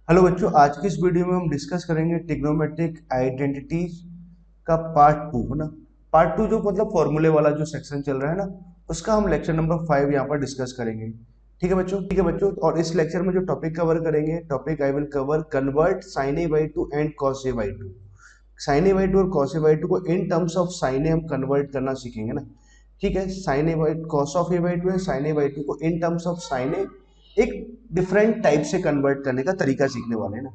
Hello बच्चों, आज की इस वीडियो में हम डिस्कस करेंगे ट्रिग्नोमेट्रिक आइडेंटिटीज का पार्ट टू, है ना। पार्ट टू जो मतलब फॉर्मूले वाला जो सेक्शन चल रहा है ना, उसका हम लेक्चर नंबर 5 यहाँ पर डिस्कस करेंगे। ठीक है बच्चों, और इस लेक्चर में जो टॉपिक कवर करेंगे, topic I will cover convert sine A by two and cos A by two. Sine A by two और कॉस ए बाई टू को in terms of sine A हम कन्वर्ट करना सीखेंगे ना। ठीक है, sine A by cos of A by two है, sine A by two को in terms of sine A एक डिफरेंट टाइप से कन्वर्ट करने का तरीका सीखने वाले हैं ना।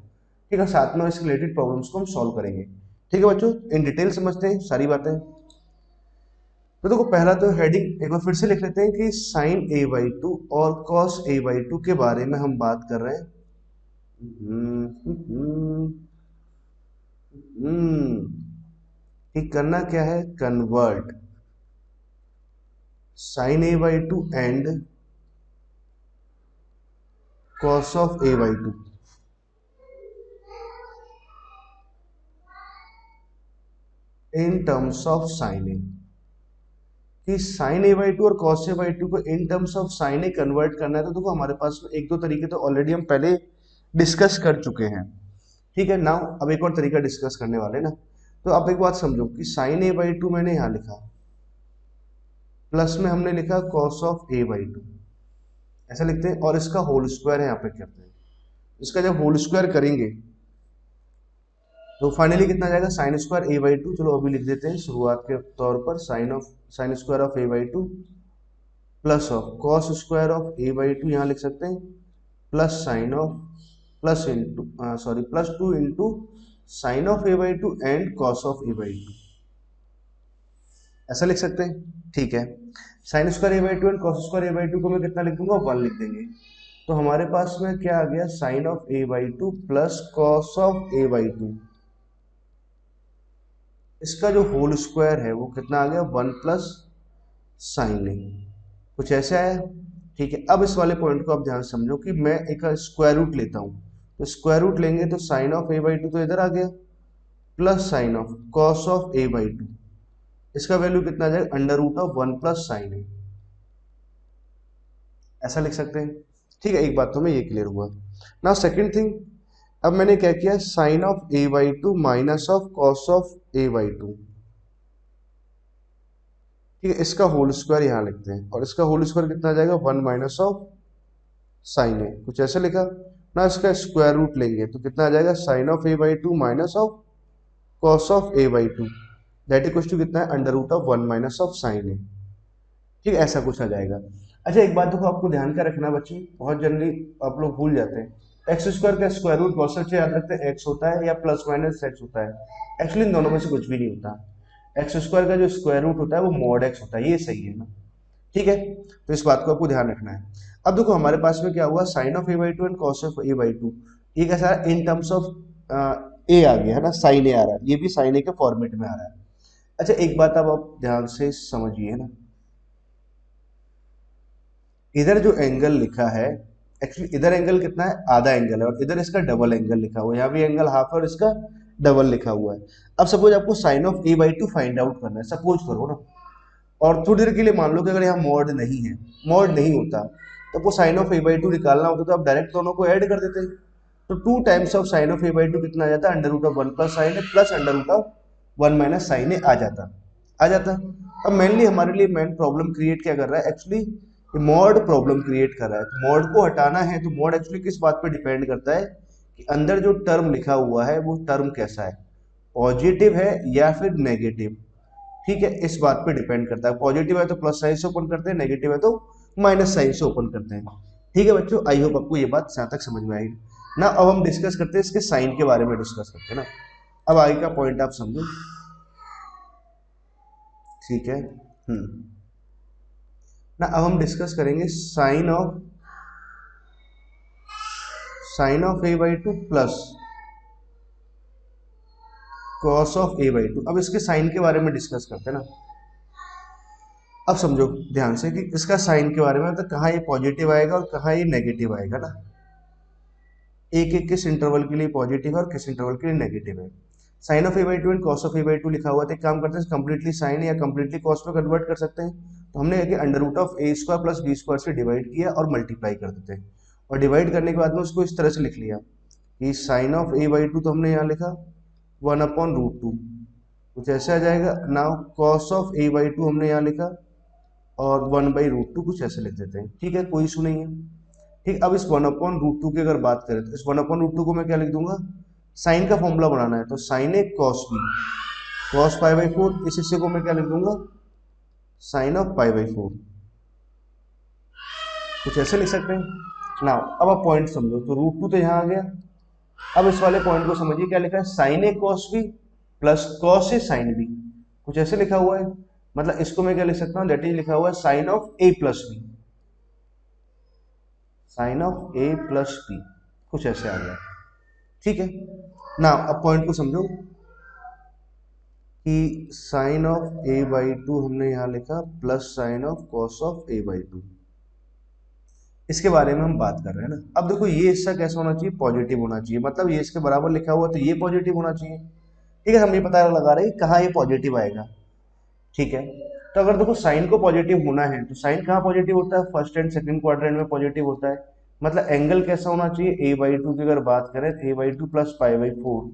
ठीक है, साथ में इसके रिलेटेड प्रॉब्लम्स को हम सॉल्व करेंगे। ठीक है बच्चों, इन डिटेल समझते हैं सारी बातें। तो देखो, पहला तो हेडिंग एक बार फिर से लिख लेते हैं कि साइन ए बाई टू और कॉस ए बाई टू के बारे में हम बात कर रहे हैं। ठीक, करना क्या है, convert sine A by two and cos of A by two in terms of sine A. कि साइन ए बाई टू और कॉस ए बाई टू को in terms of sine A convert करना है, तो देखो हमारे पास में एक दो तरीके तो ऑलरेडी हम पहले डिस्कस कर चुके हैं। ठीक है, नाउ अब एक और तरीका डिस्कस करने वाले हैं ना। तो आप एक बात समझो कि साइन ए बाई टू मैंने यहाँ लिखा, प्लस में हमने लिखा cos of A by to, ऐसा लिखते हैं, और इसका होल स्क्वायर यहाँ पे करते हैं। इसका जब होल स्क्वायर करेंगे तो फाइनली कितना आ जाएगा, sine square A by to. चलो अभी लिख देते हैं शुरुआत के तौर पर, sine square of A by two plus of cos square of A by two, यहाँ लिख सकते हैं, plus sine of plus into sorry plus two into sine of A by two and cos of A by to, ऐसा लिख सकते हैं। ठीक है, sine square A by two and cos square A by two को मैं कितना लिख दूंगा, 1 लिख देंगे। तो हमारे पास में क्या आ गया, sine of A by two plus cos of A by two, इसका जो होल स्क्वायर है वो कितना आ गया, 1 प्लस साइन ए, कुछ ऐसे आया। ठीक है, अब इस वाले पॉइंट को आप ध्यान समझो कि मैं एक स्क्वायर रूट लेता हूं, तो स्क्वायर रूट लेंगे तो sine of A by two तो इधर आ गया, plus sine of cos of A by two, इसका वैल्यू कितना आ जाएगा, under root of 1 plus sine A, ऐसा लिख सकते हैं। ठीक है, एक बात तो में ये क्लियर हुआ। नाउ सेकंड थिंग, अब मैंने क्या किया, sine of A by two minus of cos of A by two. ठीक है, इसका होल स्क्वायर यहाँ लिखते हैं, और इसका होल स्क्वायर कितना आ जाएगा, 1 माइनस ऑफ साइन ए, कुछ ऐसे लिखा ना। इसका स्क्वायर रूट लेंगे तो कितना आ जाएगा, sine of A by two minus of cos of A by two, that equal to कितना है, under root of 1 minus of sine A. ठीक है, ऐसा कुछ आ जाएगा। अच्छा, एक बात देखो, आपको ध्यान का रखना बच्चे, बहुत जनरली आप लोग भूल जाते हैं, एक्स स्क्वायर का स्क्वायर रूट बहुत से याद रखते हैं एक्स होता है या प्लस माइनस एक्स होता है। एक्चुअली इन दोनों में से कुछ भी नहीं होता। एक्स स्क्वायर का जो स्क्वायर रूट होता है वो मॉड एक्स होता है, ये सही है ना। ठीक है, तो इस बात को आपको ध्यान रखना है। अब देखो हमारे पास में क्या हुआ, sine of A by two and cos of A by two, ये कैसा है, इन टर्म्स ऑफ ए आ गया है ना, साइन ए आ रहा है, ये भी साइन ए के फॉर्मेट में आ रहा है। अच्छा, एक बात अब आप ध्यान से समझिए ना, इधर जो एंगल लिखा है, एक्चुअली इधर एंगल कितना है, आधा एंगल है, और इधर इसका डबल एंगल लिखा हुआ है, यहाँ भी एंगल हाफ है और इसका डबल लिखा हुआ है। अब सपोज आपको sine of A by two find out करना है, सपोज करो ना, और थोड़ी देर के लिए मान लो कि अगर यहाँ मॉड नहीं है, मॉड नहीं होता, तो आपको sine of A by two निकालना होता तो आप डायरेक्ट दोनों को ऐड कर देते। तो 2 times of sine of A by two कितना आ जाता है, under root of 1 plus sine A plus under root of 1 minus sine A आ जाता। अब मेनली हमारे लिए मेन प्रॉब्लम क्रिएट क्या कर रहा है, एक्चुअली मॉड प्रॉब्लम क्रिएट कर रहा है। तो मॉड को हटाना है, तो मॉड एक्चुअली किस बात पे डिपेंड करता है कि अंदर जो टर्म लिखा हुआ है वो टर्म कैसा है, पॉजिटिव है या फिर नेगेटिव। ठीक है, इस बात पे डिपेंड करता है, पॉजिटिव है तो प्लस साइन से ओपन करते हैं, नेगेटिव है तो माइनस साइन से ओपन करते हैं। ठीक है बच्चों, आई होप आपको ये बात जहां तक समझ में आएगी ना। अब हम डिस्कस करते हैं इसके साइन के बारे में डिस्कस करते हैं ना। अब आगे का पॉइंट आप समझो। ठीक है, ना अब हम डिस्कस करेंगे sine of A by two plus cos of A by two. अब इसके साइन के बारे में डिस्कस करते हैं ना। अब समझो ध्यान से कि इसका साइन के बारे में, तो कहाँ ये पॉजिटिव आएगा और कहाँ ये नेगेटिव आएगा ना। एक एक किस इंटरवल के लिए पॉजिटिव है और किस इंटरवल के लिए नेगेटिव है। Sine of A by two and cos of A by two लिखा हुआ था, एक काम करते हैं, कंप्लीटली साइन या कंप्लीटली कॉस में कन्वर्ट कर सकते हैं। तो हमने under root of A square plus B square से डिवाइड किया और मल्टीप्लाई कर देते हैं, और डिवाइड करने के बाद में उसको इस तरह से लिख लिया कि sine of A by two तो हमने यहाँ लिखा 1/√2, कुछ ऐसे आ जाएगा। Now cos of A by two हमने यहाँ लिखा और 1/√2 कुछ ऐसे लिख देते हैं, ठीक है, कोई इशू नहीं है। ठीक, अब इस 1/√2 की अगर बात करें तो इस 1/√2 को मैं क्या लिख दूंगा, साइन का फॉर्मूला बनाना है तो sine A cos B, cos π/4, इस हिस्से को मैं क्या लिख दूंगा, साइन ऑफ π/4, कुछ ऐसे लिख सकते हैं। नाउ अब आप पॉइंट समझो, तो √2 तो यहाँ आ गया। अब इस वाले पॉइंट को समझिए, क्या लिखा है, sine A cos B plus cos A sine B, कुछ ऐसे लिखा हुआ है। मतलब इसको मैं क्या लिख सकता हूँ, दैट इज लिखा हुआ है sine of A plus B, sine of A plus B, कुछ ऐसे आ गया, ठीक है ना। अब पॉइंट को समझो कि sine of A by two हमने यहाँ लिखा plus sine of cos of A by two, इसके बारे में हम बात कर रहे हैं ना। अब देखो ये हिस्सा कैसा होना चाहिए, पॉजिटिव होना चाहिए, मतलब ये इसके बराबर लिखा हुआ तो ये पॉजिटिव होना चाहिए, ठीक है। हम ये पता लगा रहे हैं कि कहाँ ये पॉजिटिव आएगा, ठीक है। तो अगर देखो साइन को पॉजिटिव होना है तो साइन कहाँ पॉजिटिव होता है, फर्स्ट एंड सेकंड क्वाड्रेंट में पॉजिटिव होता है। मतलब एंगल कैसा होना चाहिए, ए बाई टू की अगर बात करें तो ए बाई टू प्लस π/4,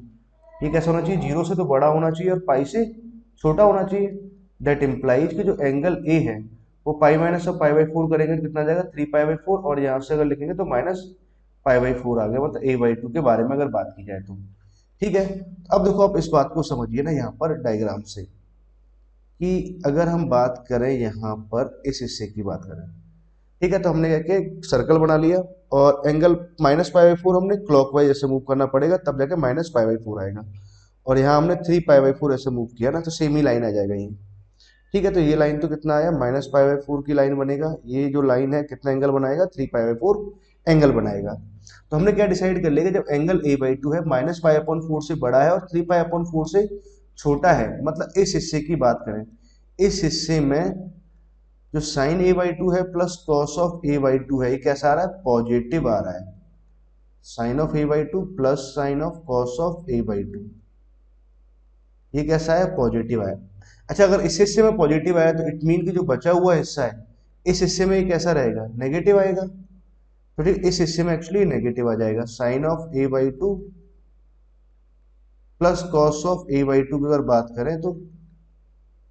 ये कैसा होना चाहिए, जीरो से तो बड़ा होना चाहिए और पाई से छोटा होना चाहिए। दैट इम्प्लाइज कि जो एंगल ए है वो पाई माइनस ऑफ π/4 करेंगे तो कितना जाएगा, 3π/4, और यहाँ से अगर लिखेंगे तो माइनस π/4 आ गया, मतलब ए बाई टू के बारे में अगर बात की जाए तो, ठीक है। अब देखो आप इस बात को समझिए ना यहाँ पर डायग्राम से, कि अगर हम बात करें यहाँ पर इस हिस्से की बात करें, ठीक है, तो हमने क्या किया, सर्कल बना लिया और एंगल माइनस π/4 हमने क्लॉकवाइज ऐसे मूव करना पड़ेगा तब जाके माइनस π/4 आएगा, और यहाँ हमने 3π/4 ऐसे मूव किया ना तो सेम ही लाइन आ जाएगा ये, ठीक है। तो ये लाइन तो कितना आया, माइनस π/4 की लाइन बनेगा, ये जो लाइन है कितना एंगल बनाएगा, 3π/4 एंगल बनाएगा। तो हमने क्या डिसाइड कर लिया, जब एंगल a बाई टू है माइनस π/4 से बड़ा है और 3π/4 से छोटा है, मतलब इस हिस्से की बात करें, इस हिस्से में जो साइन ए बाई टू है plus cos of A by two है, ये कैसा आ रहा है, पॉजिटिव आ रहा है। Sine of A by two plus sine of cos of A by two, ये कैसा है, पॉजिटिव आया। अच्छा, अगर इस हिस्से में पॉजिटिव आया तो इट मीन कि जो बचा हुआ हिस्सा है इस हिस्से में ये कैसा रहेगा, नेगेटिव आएगा। तो ठीक, इस हिस्से में एक्चुअली नेगेटिव आ जाएगा, sine of A by two plus cos of A by two की अगर बात करें तो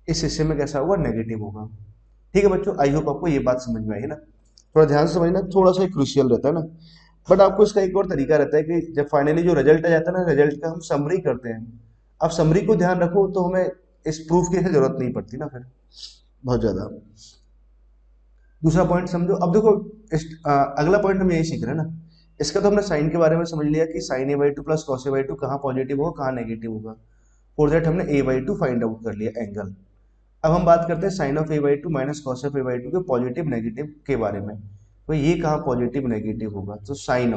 इस हिस्से में कैसा होगा, नेगेटिव होगा। ठीक है बच्चों, आई होप आपको ये बात समझ में आई है ना। थोड़ा ध्यान से समझना, थोड़ा सा क्रूशियल रहता है ना, बट आपको इसका एक और तरीका रहता है कि जब फाइनली जो रिजल्ट आ जाता है ना, रिजल्ट का हम समरी करते हैं। अब समरी को ध्यान रखो तो हमें इस प्रूफ की जरूरत नहीं पड़ती ना फिर बहुत ज्यादा। दूसरा पॉइंट समझो, अब देखो अगला पॉइंट हम यही सीख रहे हैं ना। इसका तो हमने साइन के बारे में समझ लिया कि sine A by two plus cos A by two कहाँ पॉजिटिव होगा कहाँ नेगेटिव होगा। फॉर दैट हमने A by two find out कर लिया एंगल। अब हम बात करते हैं sine of A by two minus cos of A by two के पॉजिटिव नेगेटिव के बारे में। तो ये कहाँ पॉजिटिव नेगेटिव होगा, तो sine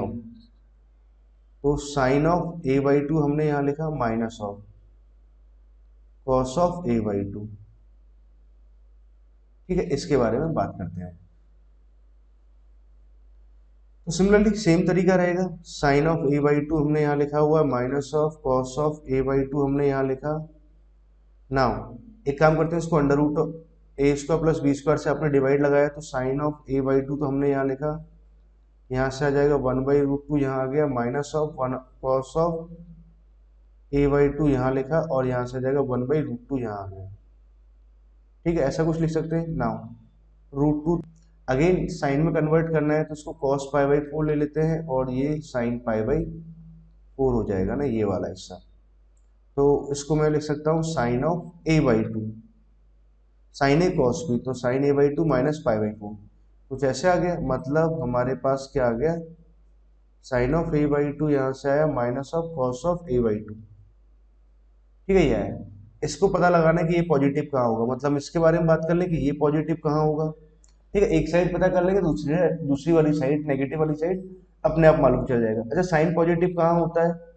of A by two हमने यहाँ लिखा minus of cos of A by two, ठीक है, इसके बारे में बात करते हैं। तो सिमिलरली सेम तरीका रहेगा, sine of A by two हमने यहाँ लिखा हुआ है minus of cos of A by two हमने यहाँ लिखा। नाउ एक काम करते हैं, इसको under root A square plus B square से आपने डिवाइड लगाया तो sine of A by two तो हमने यहाँ लिखा, यहाँ से आ जाएगा 1/√2, यहाँ आ गया minus of one cos of A by two यहाँ लिखा, और यहाँ से आ जाएगा 1/√2 यहाँ आ गया, ठीक है। ऐसा कुछ लिख सकते हैं। नाउ √2 अगेन साइन में कन्वर्ट करना है तो इसको cos π/4 ले लेते हैं और ये sin π/4 हो जाएगा ना, ये वाला हिस्सा। तो इसको मैं लिख सकता हूँ sine of A by two, sine A cos B, तो sine A by two minus π/4, कुछ ऐसे आ गया। मतलब हमारे पास क्या आ गया, sine of A by two यहाँ से आया minus of cos of A by two, ठीक है। ये आया, इसको पता लगाना है कि ये पॉजिटिव कहाँ होगा, मतलब इसके बारे में बात कर ले कि ये पॉजिटिव कहाँ होगा, ठीक है। एक साइड पता कर लेंगे, दूसरी वाली साइड नेगेटिव वाली साइड अपने आप मालूम चल जाएगा। अच्छा, साइन पॉजिटिव कहाँ होता है,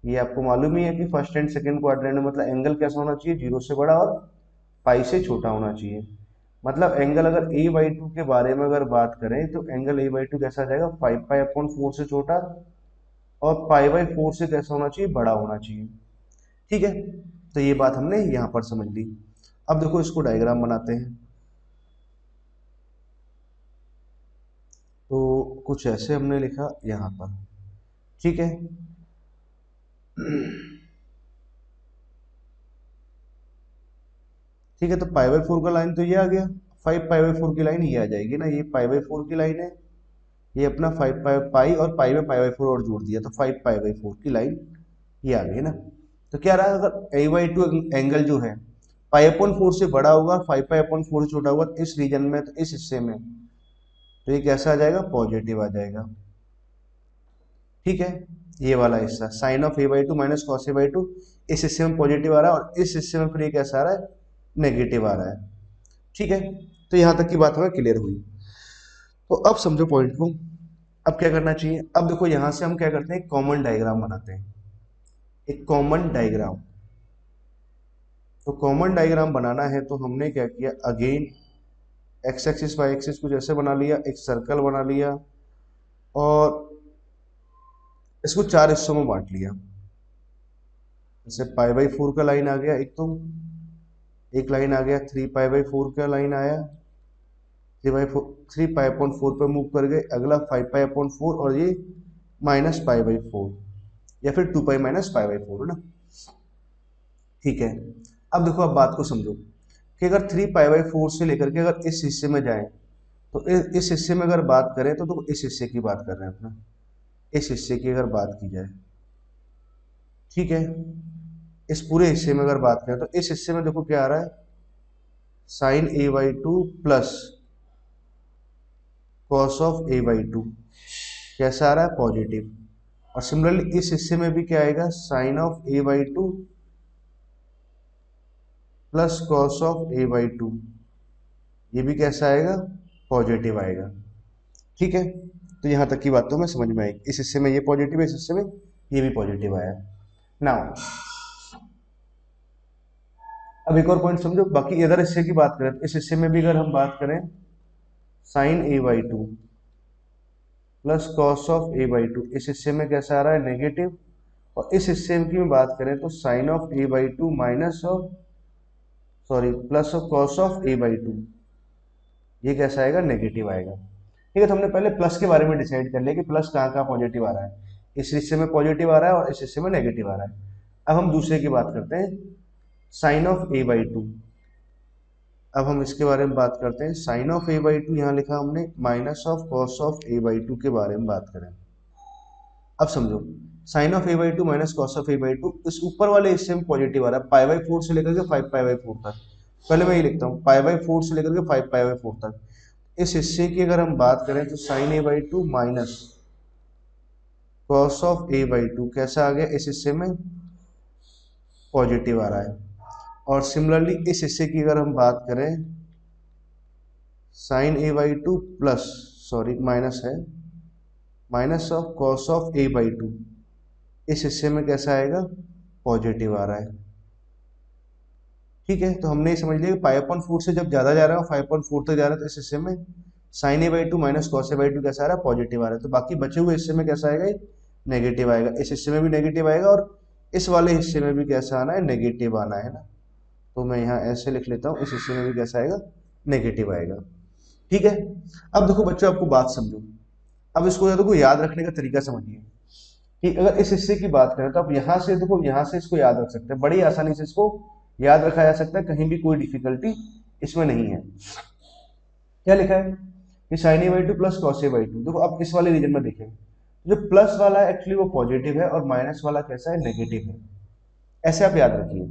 ये आपको मालूम ही है कि फर्स्ट एंड सेकंड क्वाड्रेंट में, मतलब एंगल कैसा होना चाहिए, जीरो से बड़ा और पाई से छोटा होना चाहिए। मतलब एंगल अगर ए बाई टू के बारे में अगर बात करें तो एंगल ए बाई टू कैसा आ जाएगा, 5π/4 से छोटा और π/4 से कैसा होना चाहिए, बड़ा होना चाहिए, ठीक है। तो ये बात हमने यहाँ पर समझ ली। अब देखो इसको डायग्राम बनाते हैं, तो कुछ ऐसे हमने लिखा यहाँ पर, ठीक है। ठीक है, तो पाई बाई फोर का लाइन तो ये आ गया, 5 पाई बाई 4 की लाइन ये आ जाएगी ना, ये पाई बाई 4 की लाइन है, ये अपना 5 पाई और पाई में पाई बाई 4 और जोड़ दिया तो 5 पाई बाई 4 की लाइन ये आ गई ना। तो क्या रहा, अगर A/2 एंगल जो है पाई अपॉन 4 से बड़ा होगा, 5 पाई अपॉन 4 से छोटा होगा, तो इस रीजन में, तो इस हिस्से में, तो ये कैसा आ जाएगा, पॉजिटिव आ जाएगा। ठीक है, ये वाला हिस्सा sign of A/2 minus cos A/2 इस हिस्से में पॉजिटिव आ रहा है, और इस हिस्से में फिर ये कैसा आ रहा है, नेगेटिव आ रहा है। ठीक है, तो यहां तक की बात हमें क्लियर हुई। तो अब समझो पॉइंट को, अब क्या करना चाहिए। अब देखो यहां से हम क्या करते हैं, कॉमन डायग्राम बनाते हैं, एक कॉमन डायग्राम। तो कॉमन डायग्राम बनाना है तो हमने क्या किया, again X axis Y axis कुछ ऐसे बना लिया, एक सर्कल बना लिया, और इसको 4 हिस्सों में बांट लिया। जैसे पाई बाई 4 का लाइन आ गया, एक लाइन आ गया, 3 पाई बाई 4 का लाइन आया, 3 पाई अपॉन 4 पे मूव कर गए, अगला 5 पाई अपॉन 4, और ये -पाई/4, या फिर 2 पाई माइनस पाई/4 है ना। ठीक है, अब देखो, अब बात को समझो कि अगर 3 पाई/4 से लेकर के अगर इस हिस्से में जाए, तो इस हिस्से में अगर बात करें तो इस हिस्से की बात कर रहे हैं अपना, इस हिस्से की अगर बात की जाए, ठीक है, इस पूरे हिस्से में अगर बात करें, तो इस हिस्से में देखो क्या आ रहा है, sign A/2 plus cos of A/2 कैसा आ रहा है, पॉजिटिव। और सिमिलरली इस हिस्से में भी क्या आएगा, sine of A/2 plus cos of A/2, ये भी कैसा आएगा, पॉजिटिव आएगा। ठीक है, तो यहां तक की बात तो हमें समझ में आएगी, इस हिस्से में ये पॉजिटिव है, इस हिस्से में ये भी पॉजिटिव आया। नाउ अब एक और पॉइंट समझो, बाकी इधर हिस्से की बात करें, तो इस हिस्से में भी अगर हम बात करें, sine A/2 plus cos of A/2, इस हिस्से में कैसा आ रहा है, नेगेटिव। और इस हिस्से की में बात करें तो sine of A/2 minus of, sorry, plus of cos of A/2, ये कैसा आएगा, नेगेटिव आएगा। ठीक है, तो हमने पहले प्लस के बारे में डिसाइड कर लिया कि प्लस कहाँ कहाँ पॉजिटिव आ रहा है, इस हिस्से में पॉजिटिव आ रहा है और इस हिस्से में नेगेटिव आ रहा है। अब हम दूसरे की बात करते हैं, साइन ऑफ A/2। अब हम इसके बारे में बात करते हैं, साइन ऑफ A/2 यहाँ लिखा हमने, minus of cos of A/2 के बारे में बात करें। अब समझो, sine of A/2 minus cos of A/2, इस ऊपर वाले हिस्से में पॉजिटिव आ रहा है, पाई/4 से लेकर के 5 पाई/4 तक। पहले मैं ये लिखता हूँ, पाई/4 से लेकर के 5 पाई/4 तक। इस हिस्से की अगर हम बात करें तो sign A/2 minus cos of A/2 कैसा आ गया, इस हिस्से में पॉजिटिव आ रहा है। और सिमिलरली इस हिस्से की अगर हम बात करें, sine A/2 plus, sorry minus है, minus of cos of A/2, इस हिस्से में कैसा आएगा, पॉजिटिव आ रहा है। ठीक है, तो हमने ये समझ लिया कि पाई/4 से जब ज्यादा जा रहा है, 5/4 तक जा रहा है, तो इस हिस्से में sign A/2 minus cos A/2 कैसा आ रहा है, पॉजिटिव आ रहा है। तो बाकी बचे हुए हिस्से में कैसा आएगा, नेगेटिव आएगा, इस हिस्से में भी नेगेटिव आएगा, और इस वाले हिस्से में भी कैसा आना है, नेगेटिव आना है ना। तो मैं यहाँ ऐसे लिख लेता हूँ, इस हिस्से में भी कैसा आएगा, नेगेटिव आएगा। ठीक है, अब देखो बच्चों, आपको बात समझो, अब इसको देखो याद रखने का तरीका समझिए कि अगर इस हिस्से की बात करें तो आप यहाँ से देखो, यहाँ से इसको याद रख सकते हैं, बड़ी आसानी से इसको याद रखा जा सकता है, कहीं भी कोई डिफिकल्टी इसमें नहीं है। क्या लिखा है कि sign A/2 plus cos A/2, देखो अब इस वाले रीजन में देखें, जो प्लस वाला है एक्चुअली वो पॉजिटिव है, और माइनस वाला कैसा है, नेगेटिव है। ऐसे आप याद रखिए।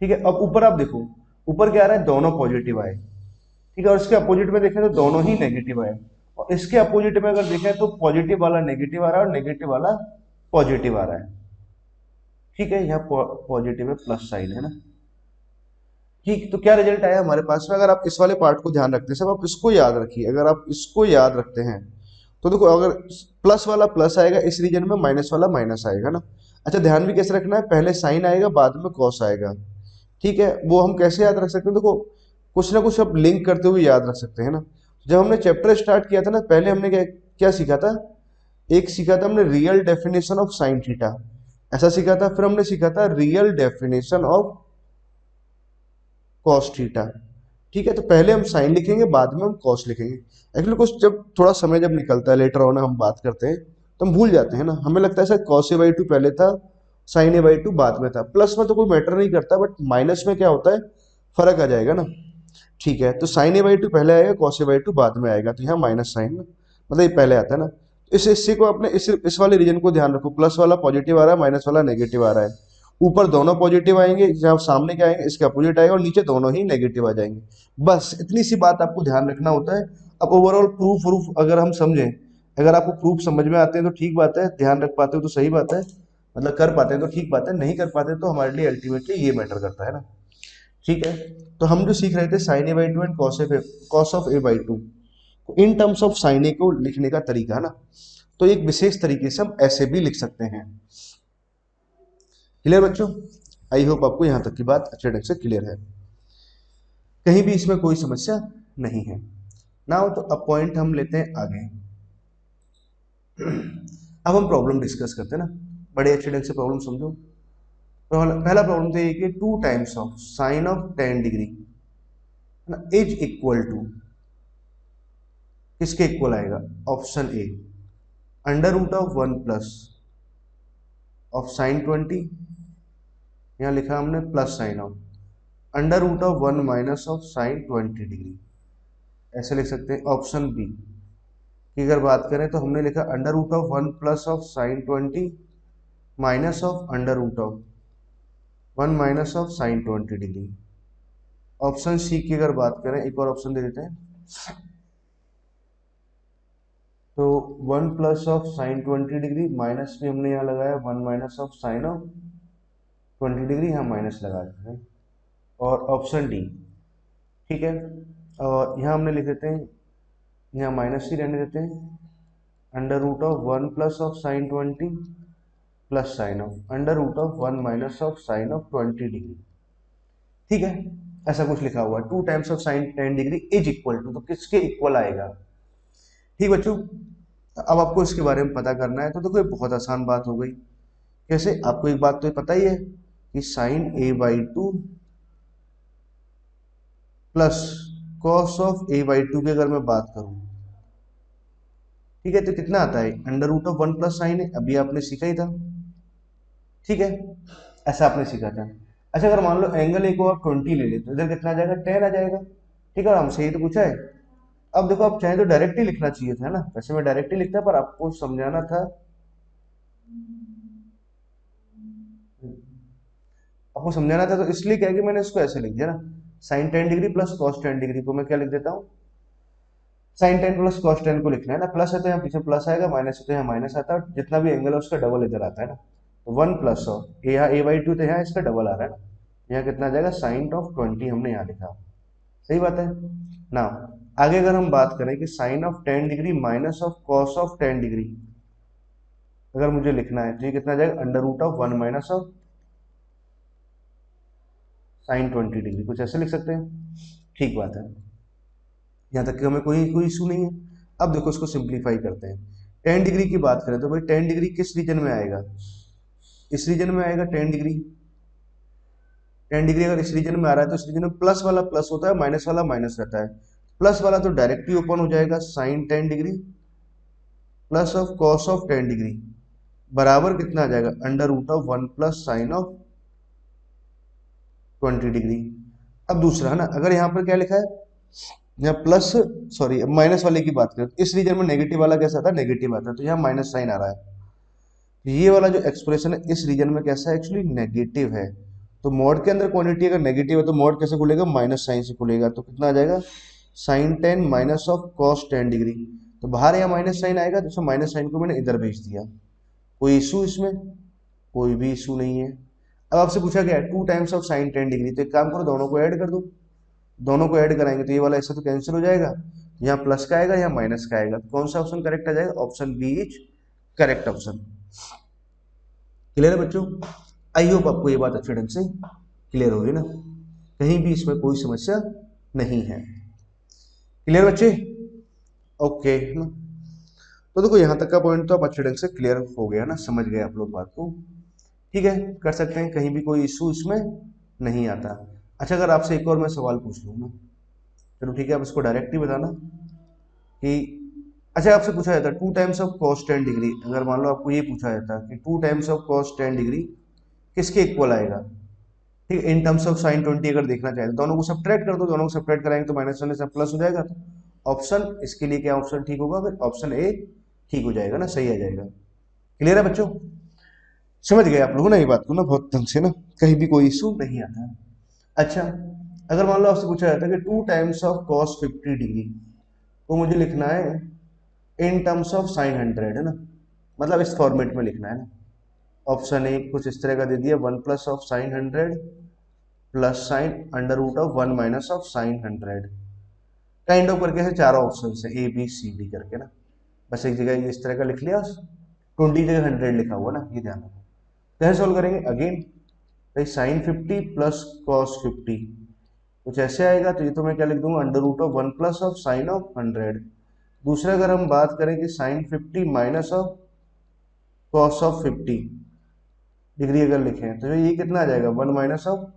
ठीक है, अब ऊपर आप देखो, ऊपर क्या आ रहा है, दोनों पॉजिटिव आए। ठीक है, और इसके अपोजिट में देखें तो दोनों ही नेगेटिव आए, और इसके अपोजिट में अगर देखें तो पॉजिटिव वाला नेगेटिव आ रहा है और नेगेटिव वाला पॉजिटिव आ रहा है। ठीक है, यहाँ पॉजिटिव है, प्लस साइन है ना। ठीक, तो क्या रिजल्ट आया हमारे पास में, अगर आप इस वाले पार्ट को ध्यान रखते हैं, सब आप इसको याद रखिए, अगर आप इसको याद रखते हैं तो देखो, अगर प्लस वाला प्लस आएगा इस रीजन में, माइनस वाला माइनस आएगा ना। अच्छा, ध्यान भी कैसे रखना है, पहले साइन आएगा बाद में कॉस आएगा। ठीक है, वो हम कैसे याद रख सकते हैं, देखो कुछ ना कुछ आप लिंक करते हुए याद रख सकते हैं ना। जब हमने चैप्टर स्टार्ट किया था ना, पहले हमने क्या क्या सीखा था, एक सीखा था हमने real definition of sine theta, ऐसा सीखा था। फिर हमने सीखा था real definition of cos theta. ठीक है, तो पहले हम साइन लिखेंगे, बाद में हम कॉस लिखेंगे। एक्चुअली कुछ जब थोड़ा समय जब निकलता है लेटर ऑन हम बात करते हैं, तो हम भूल जाते हैं ना, हमें लगता है शायद कॉस A/2 पहले था साइन ए बाई टू बाद में था, प्लस में तो कोई मैटर नहीं करता, बट माइनस में क्या होता है, फर्क आ जाएगा ना। ठीक है, तो साइन ए बाई टू पहले आएगा, कॉस ए बाई टू बाद में आएगा, तो यहाँ माइनस साइन मतलब ये पहले आता है ना। इस हिस्से को अपने इस वाले रीजन को ध्यान रखो, प्लस वाला पॉजिटिव आ रहा है, माइनस वाला नेगेटिव आ रहा है। ऊपर दोनों पॉजिटिव आएंगे, जहाँ सामने क्या आएंगे, इसके अपोजिट आएगा, और नीचे दोनों ही नेगेटिव आ जाएंगे। बस इतनी सी बात आपको ध्यान रखना होता है। अब ओवरऑल प्रूफ प्रूफ अगर हम समझें, अगर आपको प्रूफ समझ में आते हैं तो ठीक बात है, ध्यान रख पाते हो तो सही बात है, मतलब कर पाते हैं तो ठीक बात है, नहीं कर पाते तो हमारे लिए अल्टीमेटली ये मैटर करता है ना। ठीक है, तो हम जो सीख रहे थे sine A by two and cos of A by two, in terms of sine A को लिखने का तरीका है ना, तो एक विशेष तरीके से हम ऐसे भी लिख सकते हैं। क्लियर बच्चों? आई होप आपको यहां तक की बात अच्छे ढंग से क्लियर है, कहीं भी इसमें कोई समस्या नहीं है ना। तो अब पॉइंट हम लेते हैं आगे। अब हम प्रॉब्लम डिस्कस करते हैं ना, बड़े अच्छे ढंग से प्रॉब्लम समझो। पहला प्रॉब्लम तो ये कि 2 times of sine of 10 degree है ना इज इक्वल टू, किसके इक्वल आएगा, option A under root of 1 plus of sine 20, यहाँ लिखा हमने plus sine of under root of 1 minus of sine 20 degree, ऐसे लिख सकते हैं। ऑप्शन बी की अगर बात करें तो हमने लिखा under root of 1 plus of sine 20 minus of under root of 1 minus of sine 20 degree. Option C की अगर बात करें, एक और ऑप्शन दे देते हैं, तो 1 plus of sine 20 degree minus भी हमने यहाँ लगाया 1 minus of sine of 20 degree, यहाँ माइनस लगा देते हैं। और ऑप्शन डी, ठीक है, और यहाँ हमने लिख देते हैं, यहाँ माइनस ही रहने देते हैं, under root of 1 plus of sine 20 plus sine of under root of 1 minus of sine of 20 degree. ठीक है, ऐसा कुछ लिखा हुआ है, 2 times of sine 10 degree is equal to, तो किसके इक्वल आएगा। ठीक बच्चों, अब आपको इसके बारे में पता करना है, तो देखो ये बहुत आसान बात हो गई। कैसे, आपको एक बात तो पता ही है कि sine A by two plus cos of A by two की अगर मैं बात करूं, ठीक है, तो कितना आता है, under root of 1 plus sine है, अभी आपने सीखा ही था। ठीक है, ऐसा आपने सीखा था। अच्छा, अगर मान लो एंगल ए को आप 20 ले लेते, तो इधर कितना आ जाएगा, 10 आ जाएगा। ठीक है, हमसे ही तो पूछा है। अब देखो, आप चाहे तो डायरेक्ट ही लिखना चाहिए था ना, वैसे मैं डायरेक्ट ही लिखता, पर आपको समझाना था, आपको समझाना था, तो इसलिए क्या है कि मैंने इसको ऐसे लिख दिया ना, sine 10 degree plus cos 10 degree को मैं क्या लिख देता हूँ, साइन 10 प्लस कॉस 10 को लिखना है ना, प्लस है तो यहाँ पीछे प्लस आएगा, माइनस है तो यहाँ माइनस आता है, जितना भी एंगल है उसका डबल इधर आता है ना, तो 1 प्लस ऑफ यहाँ ए बाई टू, तो यहाँ इसका डबल आ रहा है ना, यहाँ कितना आ जाएगा, साइन ऑफ 20 हमने यहाँ लिखा। सही बात है ना। आगे अगर हम बात करें कि sine of 10 degree minus of cos of 10 degree अगर मुझे लिखना है, तो ये कितना आ जाएगा, under root of 1 minus of sine 20 degree, कुछ ऐसे लिख सकते हैं। ठीक बात है, यहाँ तक कि हमें कोई कोई इशू नहीं है। अब देखो, इसको सिंप्लीफाई करते हैं। 10 डिग्री की बात करें तो भाई 10 डिग्री किस रीजन में आएगा, इस रीजन में आएगा 10 डिग्री। 10 डिग्री अगर इस रीजन में आ रहा है तो इस रीजन में प्लस वाला प्लस होता है, माइनस वाला माइनस रहता है। प्लस वाला तो डायरेक्टली ओपन हो जाएगा, sine 10 degree plus of cos of 10 degree बराबर कितना आ जाएगा, under root of 1 plus sine of 20 degree. अब दूसरा है ना, अगर यहाँ पर क्या लिखा है, यहाँ प्लस, सॉरी माइनस वाले की बात करें, इस रीजन में नेगेटिव वाला कैसा आता है, नेगेटिव आता है, तो यहाँ माइनस साइन आ रहा है। ये वाला जो एक्सप्रेशन है इस रीजन में कैसा है, एक्चुअली नेगेटिव है। तो मॉड के अंदर क्वांटिटी अगर नेगेटिव है तो मॉड कैसे खुलेगा, माइनस साइन से खुलेगा, तो कितना आ जाएगा, sine 10 minus of cos 10 degree. तो बाहर यहाँ माइनस साइन आएगा, तो माइनस साइन को मैंने इधर भेज दिया। कोई इशू इसमें, कोई भी इशू नहीं है। अब आपसे पूछा गया 2 टाइम्स ऑफ साइन 10 डिग्री, तो एक काम करो, दोनों को ऐड कर दो। दोनों को ऐड कराएंगे तो ये वाला ऐसा तो कैंसिल हो जाएगा, यहाँ प्लस का आएगा, यहाँ माइनस का आएगा, तो कौन सा ऑप्शन करेक्ट आ जाएगा, option B is correct option. Clear है बच्चों? आई होप आपको ये बात अच्छे ढंग से क्लियर होगी ना, कहीं भी इसमें कोई समस्या नहीं है। क्लियर बच्चे? ओके ना, तो देखो यहाँ तक का पॉइंट तो आप अच्छे ढंग से क्लियर हो गया ना, समझ गए आप लोग बात को। ठीक है, कर सकते हैं, कहीं भी कोई इशू इसमें नहीं आता। अच्छा, अगर आपसे एक और मैं सवाल पूछ लूँ ना, चलो ठीक है, आप इसको डायरेक्ट ही बताना कि, अच्छा आपसे पूछा जाता है 2 टाइम्स ऑफ कॉस 10 डिग्री, अगर मान लो आपको ये पूछा जाता है कि 2 टाइम्स ऑफ कॉस 10 डिग्री किसके इक्वल आएगा, ठीक है। इन टर्म्स ऑफ साइन 20 अगर देखना चाहे तो दोनों को सब्ट्रैक्ट कर दो, दोनों को सब्ट्रैक्ट कराएंगे तो माइनस होने से प्लस हो जाएगा। तो ऑप्शन इसके लिए क्या ऑप्शन ठीक होगा, फिर ऑप्शन ए ठीक हो जाएगा ना, सही आ जाएगा। क्लियर है बच्चों, समझ गए आप लोग ना ये बात को ना बहुत ढंग से ना, कहीं भी कोई इशू नहीं आता है। अच्छा, अगर मान लो आपसे पूछा जाता है कि 2 टाइम्स ऑफ कॉस 50 डिग्री, तो मुझे लिखना है इन टर्म्स ऑफ साइन 100, है ना, मतलब इस फॉर्मेट में लिखना है ना। ऑप्शन ए कुछ इस तरह का दे दिया, 1 plus of sine 100 plus sine under root of 1 minus of sine 100, kind of करके ऐसे चारों ऑप्शन है ए बी सी डी करके ना, बस एक जगह ये इस तरह का लिख लिया, 20 जगह 100 लिखा हुआ ना, ये ध्यान रखो। कैसे सोल्व करेंगे, अगेन भाई साइन 50 प्लस कॉस 50 कुछ ऐसे आएगा, तो ये तो मैं क्या लिख दूंगा, under root of 1 plus of sine of 100। दूसरा अगर हम बात करें कि sine 50 minus of cos of 50 degree अगर लिखें तो ये कितना आ जाएगा, 1 माइनस ऑफ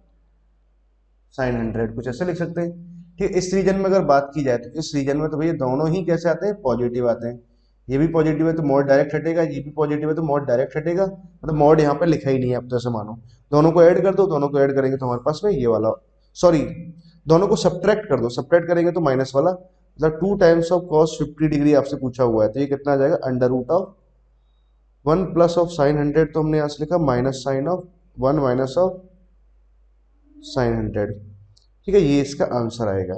साइन 100, कुछ ऐसे लिख सकते हैं। ठीक है, इस रीजन में अगर बात की जाए तो इस रीजन में तो भैया दोनों ही कैसे आते हैं, पॉजिटिव आते हैं। ये भी पॉजिटिव है तो मोड डायरेक्ट हटेगा, ये भी पॉजिटिव है तो मोड डायरेक्ट हटेगा, मतलब मोड यहाँ पे लिखा ही नहीं है, आप तो ऐसे मानो। दोनों को ऐड कर दो, दोनों को ऐड करेंगे तो हमारे पास में ये वाला, सॉरी दोनों को सब्ट्रैक्ट कर दो, सब्ट्रैक्ट करेंगे तो माइनस वाला, मतलब 2 टाइम्स ऑफ कॉस 50 डिग्री आपसे पूछा हुआ है, तो ये कितना आ जाएगा, under root of 1 plus of sine 100, तो हमने यहाँ से लिखा minus sine of 1 minus of sine 100। ठीक है, ये इसका आंसर आएगा।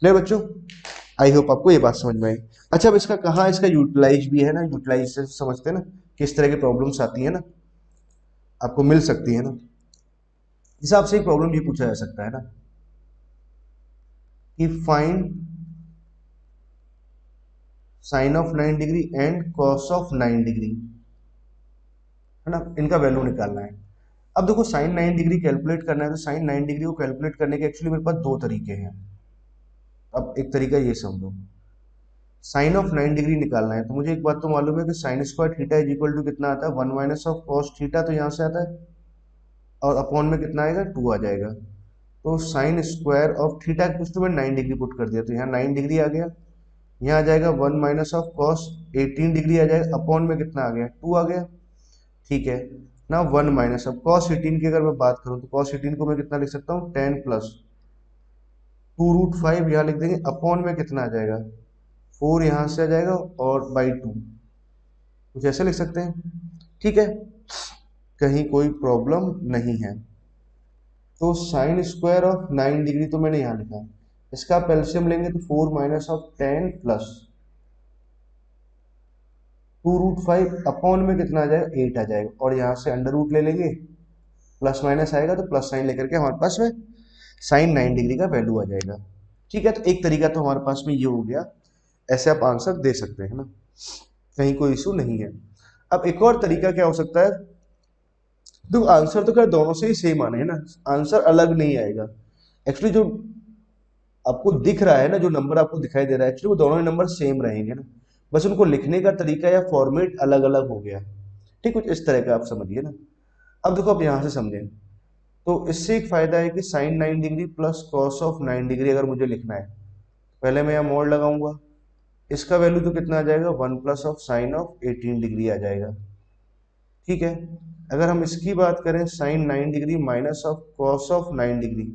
क्लियर बच्चों, आई होप आपको ये बात समझ में आई। अच्छा, अब इसका कहाँ इसका यूटिलाइज भी है ना, यूटिलाइज से समझते हैं ना किस तरह की प्रॉब्लम्स आती है ना, आपको मिल सकती है ना, हिसाब से एक प्रॉब्लम ये पूछा जा सकता है ना कि find sign of 9 degree and cos of 9 degree, है ना, इनका वैल्यू निकालना है। अब देखो साइन 9 डिग्री कैलकुलेट करना है, तो साइन 9 डिग्री को कैलकुलेट करने के एक्चुअली मेरे पास दो तरीके हैं। अब एक तरीका ये समझो, साइन ऑफ 9 डिग्री निकालना है तो मुझे एक बात तो मालूम है कि sine square theta is equal to कितना आता है, 1 माइनस ऑफ कॉस थीटा, तो यहाँ से आता है, और अपॉन में कितना आएगा, 2 आ जाएगा। तो साइन स्क्वायर ऑफ थीटा कुछ तो मैं 9 डिग्री पुट कर दिया, तो यहाँ 9 डिग्री आ गया, यहाँ आ जाएगा 1 माइनस ऑफ कॉस 18 डिग्री आ जाएगा, अपॉन में कितना आ गया, 2 आ गया। ठीक है ना, 1 माइनस ऑफ कॉस 18 की अगर मैं बात करूँ तो कॉस 18 को मैं कितना लिख सकता हूँ, 10 प्लस 2√5 यहाँ लिख देंगे, अपॉन में कितना आ जाएगा, 4 यहाँ से आ जाएगा और बाई 2, कुछ ऐसे लिख सकते हैं। ठीक है, कहीं कोई प्रॉब्लम नहीं है। तो साइन स्क्वायर ऑफ 9 डिग्री तो मैंने यहाँ लिखा, इसका एलसीएम लेंगे तो 4 माइनस ऑफ 10 प्लस 2√5 अपॉन में कितना आ जाएगा, 8 आ जाएगा, और यहाँ से अंडर रूट ले लेंगे, प्लस माइनस आएगा तो प्लस साइन लेकर के हमारे पास में साइन 9 डिग्री का वैल्यू आ जाएगा। ठीक है, तो एक तरीका तो हमारे पास में ये हो गया, ऐसे आप आंसर दे सकते हैं ना, कहीं कोई इशू नहीं है। अब एक और तरीका क्या हो सकता है, तो आंसर तो क्या दोनों से ही सेम आने हैं ना, आंसर अलग नहीं आएगा। एक्चुअली जो आपको दिख रहा है ना, जो नंबर आपको दिखाई दे रहा है, एक्चुअली वो दोनों ही नंबर सेम रहेंगे ना, बस उनको लिखने का तरीका या फॉर्मेट अलग अलग हो गया। ठीक, कुछ इस तरह का आप समझिए ना। अब देखो आप यहाँ से समझें, तो इससे एक फायदा है कि sine 9 degree plus cos of 9 degree अगर मुझे लिखना है, पहले मैं यहाँ मोड लगाऊंगा, इसका वैल्यू तो कितना आ जाएगा, 1 plus of sine of 18 degree आ जाएगा। ठीक है, अगर हम इसकी बात करें sine 9 degree minus of cos of 9 degree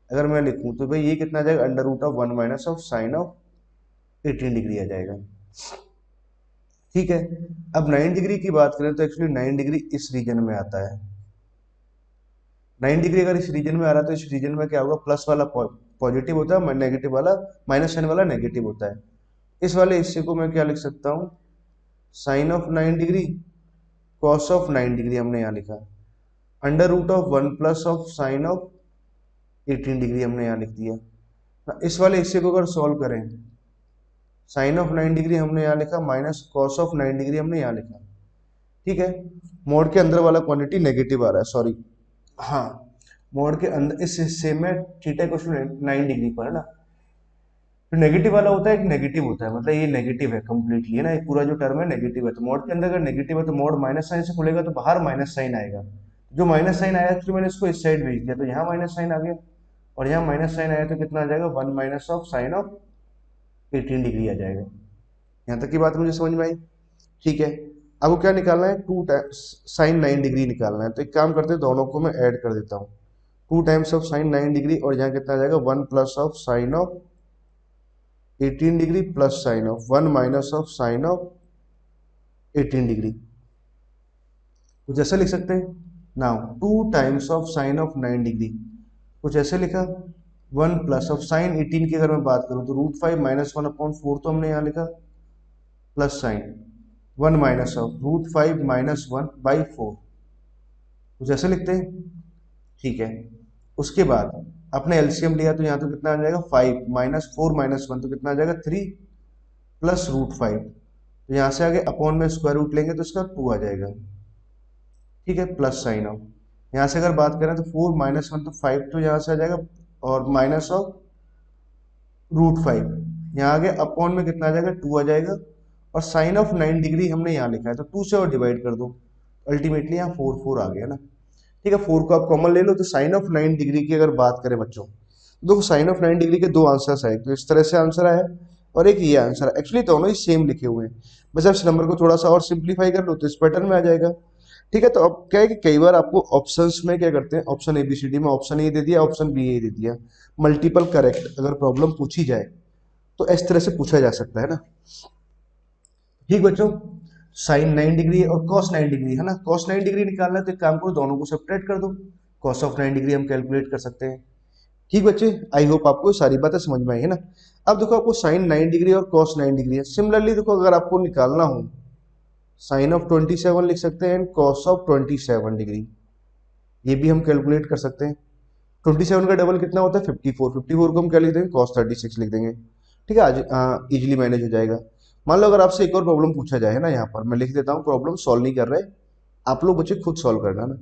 अगर मैं लिखूं तो भाई ये कितना आ जाएगा, under root of 1 minus of sine of 18 degree आ जाएगा। ठीक है, अब 9 डिग्री की बात करें तो एक्चुअली 9 डिग्री इस रीजन में आता है, 9 डिग्री अगर इस रीजन में आ रहा है तो इस रीजन में क्या होगा, प्लस वाला पॉजिटिव होता है, नेगेटिव वाला माइनस साइन वाला नेगेटिव होता है। इस वाले हिस्से को मैं क्या लिख सकता हूँ, sine of 9 degree cos of 9 degree हमने यहाँ लिखा, under root of 1 plus of sine of 18 degree हमने यहाँ लिख दिया। इस वाले हिस्से को अगर सॉल्व करें, साइन ऑफ 9 डिग्री हमने यहाँ लिखा माइनस कॉस ऑफ 9 डिग्री हमने यहाँ लिखा। ठीक है, मोड के अंदर वाला क्वांटिटी नेगेटिव आ रहा है, सॉरी, हाँ मोड के अंदर इस हिस्से में थीटा इक्वल टू 9 डिग्री पर है ना, तो नेगेटिव वाला होता है, एक नेगेटिव होता है, मतलब ये नेगेटिव है कंप्लीटली, है ना, ये पूरा जो टर्म है नेगेटिव है। तो मोड के अंदर अगर नेगेटिव है तो मोड माइनस साइन से खुलेगा तो बाहर माइनस साइन आएगा, जो माइनस साइन आया एक्चुअली मैंने इसको इस साइड भेज दिया, तो यहाँ माइनस साइन आ गया, और यहाँ माइनस साइन आया तो कितना आ जाएगा, 1 minus of sine of 18 degree आ जाएगा। यहाँ तक की बात मुझे समझ में आई। ठीक है, आपको क्या निकालना है, 2 साइन 9 डिग्री निकालना है। तो एक काम करते हैं, दोनों को मैं ऐड कर देता हूँ, 2 टाइम्स ऑफ साइन 9 डिग्री, और यहाँ कितना आ जाएगा 1 plus of sine of 18 degree plus sine of 1 minus of sine of 18 degree. कुछ ऐसे लिख सकते हैं। Now 2 times of sine of 9 degree, कुछ ऐसे लिखा। 1 प्लस ऑफ साइन 18 की अगर मैं बात करूं तो √5 माइनस 1/4 तो हमने यहाँ लिखा, plus sign 1 minus of √5 minus 1/4, कुछ ऐसे लिखते हैं। ठीक है, उसके बाद अपने एलसीएम लिया तो यहाँ तो कितना आ जाएगा 5 माइनस 4 माइनस 1 तो कितना आ जाएगा 3 प्लस √5, तो यहाँ से आगे अपॉन में स्क्वायर रूट लेंगे तो इसका 2 आ जाएगा। ठीक है, प्लस साइन ऑफ, यहाँ से अगर बात करें तो 4 माइनस 1 तो 5 तो यहाँ से आ जाएगा, और माइनस ऑफ √5, यहाँ आगे अपॉन में कितना आ जाएगा 2 आ जाएगा, और साइन ऑफ 9 डिग्री हमने यहाँ लिखा है तो 2 से और डिवाइड कर दो, अल्टीमेटली यहाँ 4 आ गया ना। ठीक है, 4 को आप कॉमन ले लो, तो साइन ऑफ 9 डिग्री की अगर बात करें बच्चों, देखो साइन ऑफ 9 डिग्री के दो आंसर्स आए, तो इस तरह से आंसर आया और एक ये आंसर है। एक्चुअली दोनों ही सेम लिखे हुए हैं, बस आप इस नंबर को थोड़ा सा और सिंप्लीफाई कर लो तो इस पैटर्न में आ जाएगा। ठीक है, तो अब क्या है कि कई बार आपको ऑप्शंस में क्या करते हैं, ऑप्शन ABCD में ऑप्शन ए दे दिया, ऑप्शन बी ए दे दिया, मल्टीपल करेक्ट अगर प्रॉब्लम पूछी जाए तो इस तरह से पूछा जा सकता है ना। ठीक बच्चों, साइन 9 डिग्री और कॉस 9 डिग्री है ना, कॉस 9 डिग्री निकालना है तो एक काम करो, दोनों को सेपरेट कर दो, कॉस ऑफ 9 डिग्री हम कैलकुलेट कर सकते हैं। ठीक बच्चे, आई होप आपको सारी बातें समझ में आई है ना। अब देखो आपको साइन 9 डिग्री और कॉस 9 डिग्री है, सिमिलरली देखो अगर आपको निकालना हो साइन ऑफ 27 लिख सकते हैं एंड कॉस ऑफ 27 डिग्री, ये भी हम कैलकुलेट कर सकते हैं। 27 का डबल कितना होता है 54, 54 को हम क्या लिख देंगे कॉस 36 लिख देंगे। ठीक है, आज इजिली मैनेज हो जाएगा। मान लो अगर आपसे एक और प्रॉब्लम पूछा जाए है ना, यहाँ पर मैं लिख देता हूँ, प्रॉब्लम सॉल्व नहीं कर रहे, आप लोग बच्चे खुद सॉल्व करना ना।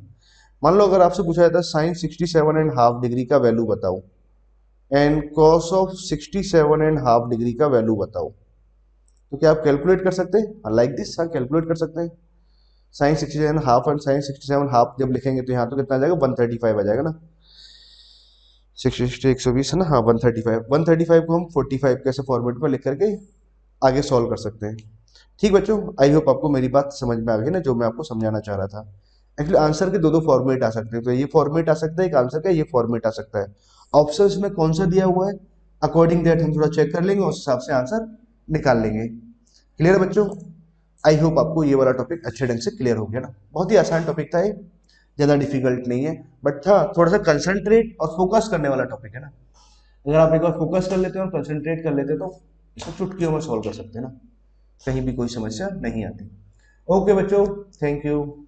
मान लो अगर आपसे पूछा जाता है साइन 67.5 डिग्री का वैल्यू बताओ एंड कॉस ऑफ 67.5 डिग्री का वैल्यू बताओ, तो क्या आप कैलकुलेट कर सकते हैं लाइक दिस? हाँ, कैलकुलेट कर सकते हैं। Sine 67 half and sine 67 half जब लिखेंगे तो यहाँ तो कितना आ जाएगा 135 आ जाएगा ना, 60 120 है ना, हाँ 135, 135 को हम 45 कैसे फॉर्मेट में लिख करके आगे सॉल्व कर सकते हैं। ठीक बच्चों, आई होप आपको मेरी बात समझ में आ गई ना, जो मैं आपको समझाना चाह रहा था। एक्चुअली आंसर के दो फॉर्मेट आ सकते हैं, तो ये फॉर्मेट आ सकता है एक आंसर का, ये फॉर्मेट आ सकता है। ऑप्शंस में कौन सा दिया हुआ है अकॉर्डिंग दैट हम थोड़ा चेक कर लेंगे, उस हिसाब से आंसर निकाल लेंगे। क्लियर है बच्चों? आई होप आपको ये वाला टॉपिक अच्छे ढंग से क्लियर हो गया ना। बहुत ही आसान टॉपिक था ये, ज़्यादा डिफिकल्ट नहीं है, बट था थोड़ा सा कंसंट्रेट और फोकस करने वाला टॉपिक है ना। अगर आप एक बार फोकस कर लेते हो और कंसंट्रेट कर लेते हो तो इसको चुटकियों में सॉल्व कर सकते हैं ना, कहीं भी कोई समस्या नहीं आती। ओके बच्चों, थैंक यू।